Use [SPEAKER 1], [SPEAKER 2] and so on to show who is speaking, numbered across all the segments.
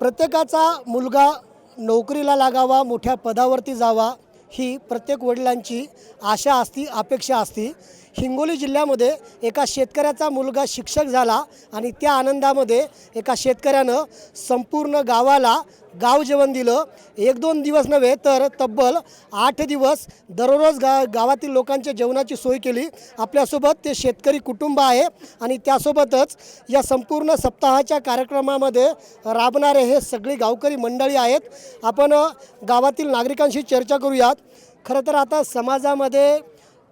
[SPEAKER 1] प्रत्येकाचा मुलगा नोकरीला लागावा, मोठ्या पदावरती जावा ही प्रत्येक वडिलांची आशा असती, अपेक्षा असती। हिंगोली जिल्ह्यामध्ये एका शेतकऱ्याचा मुलगा शिक्षक झाला आणि त्या आनंदामध्ये एका शेतकऱ्यानं संपूर्ण गावाला गाव जेवण दिलं। 1-2 दिवस नव्हे तर तब्बल 8 दिवस दररोज गावातील लोकांच्या जेवणाची सोय केली। आपल्यासोबत ते शेतकरी कुटुंब आहे आणि त्यासोबतच या संपूर्ण सप्ताहाच्या कार्यक्रमामध्ये राबणारे हे सगळी गावकरी मंडळी आहेत। आपण गावातील नागरिकांशी चर्चा करूयात। खरं तर आता समाजामध्ये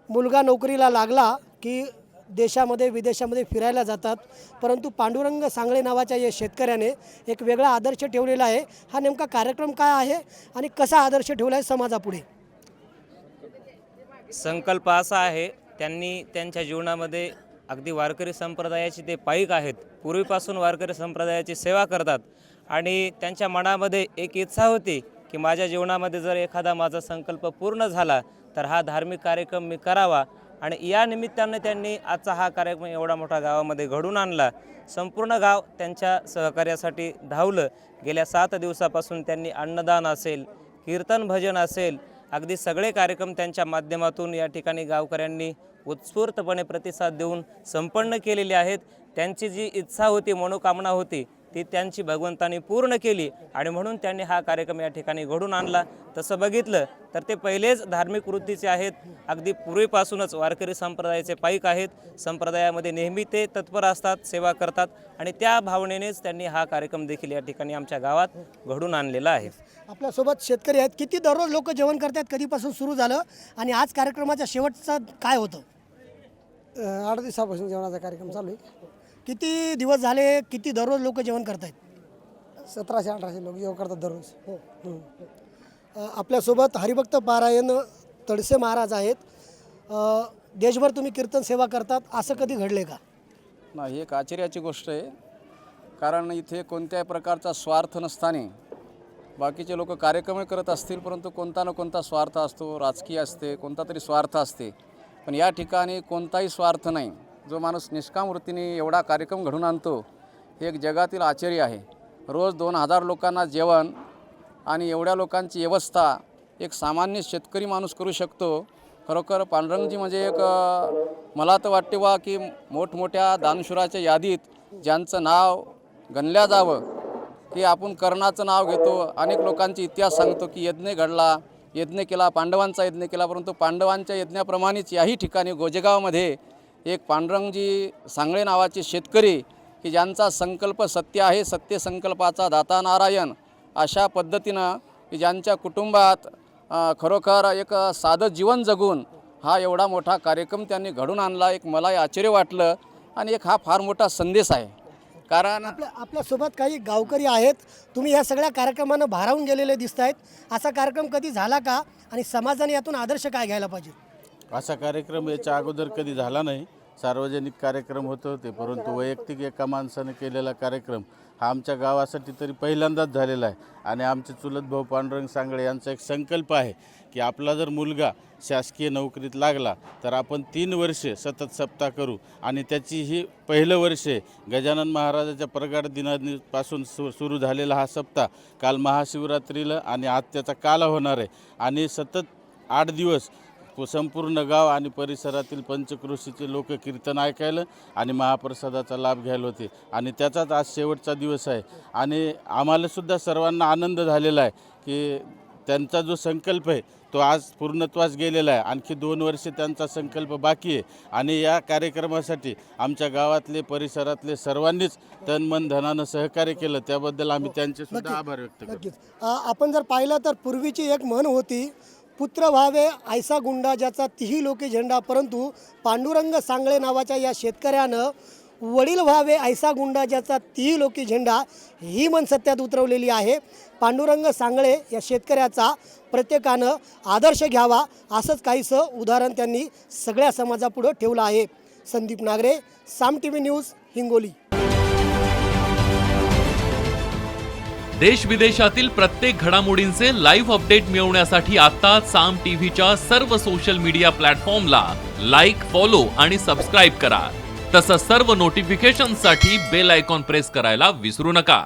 [SPEAKER 1] मुलगा नोकरीला लागला की देशामध्ये विदेशामध्ये फिरायला जातात, परंतु पांडुरंग सांगळे नावाच्या या शेतकऱ्याने एक वेगळा आदर्श ठेवलेला आहे। हा नेमका कार्यक्रम काय आहे आणि कसा आदर्श ठेवला आहे समाजापुढे?
[SPEAKER 2] संकल्प असा आहे, त्यांनी त्यांच्या जीवनामध्ये अगदी वारकरी संप्रदायाचे ते पाईक आहेत, पूर्वीपासून वारकरी संप्रदायाची सेवा करतात आणि त्यांच्या मनामध्ये एक इच्छा होती की माझ्या जीवनामध्ये जर एखादा माझा संकल्प पूर्ण झाला तर हा धार्मिक कार्यक्रम मी करावा आणि या निमित्ताने त्यांनी आजचा हा कार्यक्रम एवढा मोठा गावामध्ये घडून आणला। संपूर्ण गाव त्यांच्या सहकार्यासाठी धावलं। गेल्या 7 दिवसापासून त्यांनी अन्नदान असेल, कीर्तन भजन असेल, अगदी सगळे कार्यक्रम त्यांच्या माध्यमातून या ठिकाणी गावकऱ्यांनी उत्स्फूर्तपणे प्रतिसाद देऊन संपन्न केलेले आहेत। त्यांची जी इच्छा होती, मनोकामना होती ती त्यांची भगवंतांनी पूर्ण केली आणि म्हणून त्यांनी हा कार्यक्रम या ठिकाणी घडून आणला। तसं बघितलं तर ते पहिलेच धार्मिक वृत्तीचे आहेत, अगदी पूर्वीपासूनच वारकरी संप्रदायाचे पाईक आहेत। संप्रदायामध्ये नेहमी ते तत्पर असतात, सेवा करतात आणि त्या भावनेनेच त्यांनी हा कार्यक्रम देखील या ठिकाणी आमच्या गावात घडून आणलेला आहे।
[SPEAKER 1] आपल्यासोबत शेतकरी आहेत। किती दररोज लोक जेवण करतात, कधीपासून सुरू झालं आणि आज कार्यक्रमाच्या शेवटचा काय होतं?
[SPEAKER 3] 8 दिवसापासून जेवणाचा कार्यक्रम चालू आहे।
[SPEAKER 1] किती दिवस झाले, किती दररोज लोक जेवण करत आहेत?
[SPEAKER 3] 1700-1800 लोक जेवण करतात दररोज।
[SPEAKER 1] आपल्यासोबत हरिभक्त पारायण तडसे महाराज आहेत। देशभर तुम्ही कीर्तन सेवा करतात, असं कधी घडले का?
[SPEAKER 4] नाही, एक आश्चर्याची गोष्ट आहे, कारण इथे कोणत्याही प्रकारचा स्वार्थ नसताना बाकीचे लोक कार्यक्रम करत असतील, परंतु कोणता ना कोणता स्वार्थ असतो, राजकीय असते, कोणता तरी स्वार्थ असते, पण या ठिकाणी कोणताही स्वार्थ नाही। जो माणूस निष्काम वृत्तीने एवढा कार्यक्रम घडून आणतो हे एक जगातील आश्चर्य आहे। रोज 2000 लोकांना जेवण आणि एवढ्या लोकांची व्यवस्था एक सामान्य शेतकरी माणूस करू शकतो। खरोखर पांडुरंगजी म्हणजे एक मला तर वाटते वा की मोठमोठ्या दानशूराच्या यादीत ज्यांचं नाव गणल्या जावं की आपण कर्णाचं नाव घेतो, अनेक लोकांचे इतिहास सांगतो की यज्ञ घडला, यज्ञ केला, पांडवांचा यज्ञ केला, परंतु पांडवांच्या यज्ञाप्रमाणेच याही ठिकाणी गोजेगावमध्ये एक पांडुरंगजी सांगळे नावाचे शेतकरी की ज्यांचा संकल्प सत्य आहे, सत्य संकल्पाचा दाता नारायण, अशा पद्धतीनं की ज्यांच्या कुटुंबात खरोखर एक साधं जीवन जगून हा एवढा मोठा कार्यक्रम त्यांनी घडून आणला। एक मला आश्चर्य वाटलं आणि एक हा फार मोठा संदेश आहे। कारण
[SPEAKER 1] आपल्यासोबत काही गावकरी आहेत, तुम्ही या सगळ्या कार्यक्रमांना भारावून गेलेले दिसत आहेत। असा कार्यक्रम कधी झाला का आणि समाजाने यातून आदर्श काय घ्यायला पाहिजे?
[SPEAKER 5] असा कार्यक्रम याच्या अगोदर कधी झाला नाही। सार्वजनिक कार्यक्रम होत होते, परंतु वैयक्तिक एका माणसाने केलेला कार्यक्रम हा आमच्या गावासाठी तरी पहिल्यांदाच झालेला आहे। आणि आमचे चुलत भाऊ पांडुरंग सांगळे यांचा एक संकल्प आहे की आपला जर मुलगा शासकीय नोकरीत लागला तर आपण 3 वर्षे सतत सप्ताह करू आणि त्याची ही पहिलं वर्ष गजानन महाराजाच्या प्रगाढ दिनापासून सुरू झालेला हा सप्ताह काल महाशिवरात्रीला आणि आज त्याचा काला होणार आहे आणि सतत 8 दिवस संपूर्ण गाव आणि परिसरातील पंचक्रोशीचे लोक कीर्तन ऐकायला आणि महाप्रसादाचा लाभ घ्यायला होते आणि त्याचाच आज शेवटचा दिवस आहे। आणि आम्हालासुद्धा सर्वांना आनंद झालेला आहे की त्यांचा जो संकल्प आहे तो आज पूर्णत्वास गेलेला आहे। आणखी 2 वर्षे त्यांचा संकल्प बाकी आहे आणि या कार्यक्रमासाठी आमच्या गावातले परिसरातले सर्वांनीच तन मन धनानं सहकार्य केलं, त्याबद्दल आम्ही त्यांचे सुद्धा आभार व्यक्त करतो।
[SPEAKER 1] आपण जर पाहिलं तर पूर्वीची एक म्हण होती, पुत्र व्हावे ऐसा गुंडा ज्याचा तिही लोके झेंडा, परंतु पांडुरंग सांगळे नावाच्या या शेतकऱ्यानं वडील व्हावे ऐसा गुंडा ज्याचा तिही लोके झेंडा ही म्हण सत्यात उतरवलेली आहे। पांडुरंग सांगळे या शेतकऱ्याचा प्रत्येकानं आदर्श घ्यावा, असंच काहीसं उदाहरण त्यांनी सगळ्या समाजापुढं ठेवलं आहे। संदीप नागरे, साम टीव्ही न्यूज, हिंगोली।
[SPEAKER 6] देश विदेशातील प्रत्येक घडामोडींचे लाईव्ह अपडेट मिळवण्यासाठी आता साम टीव्हीच्या सर्व सोशल मीडिया प्लॅटफॉर्मला लाईक, फॉलो आणि सबस्क्राईब करा। तसंच सर्व नोटिफिकेशनसाठी बेल आयकॉन प्रेस करायला विसरू नका।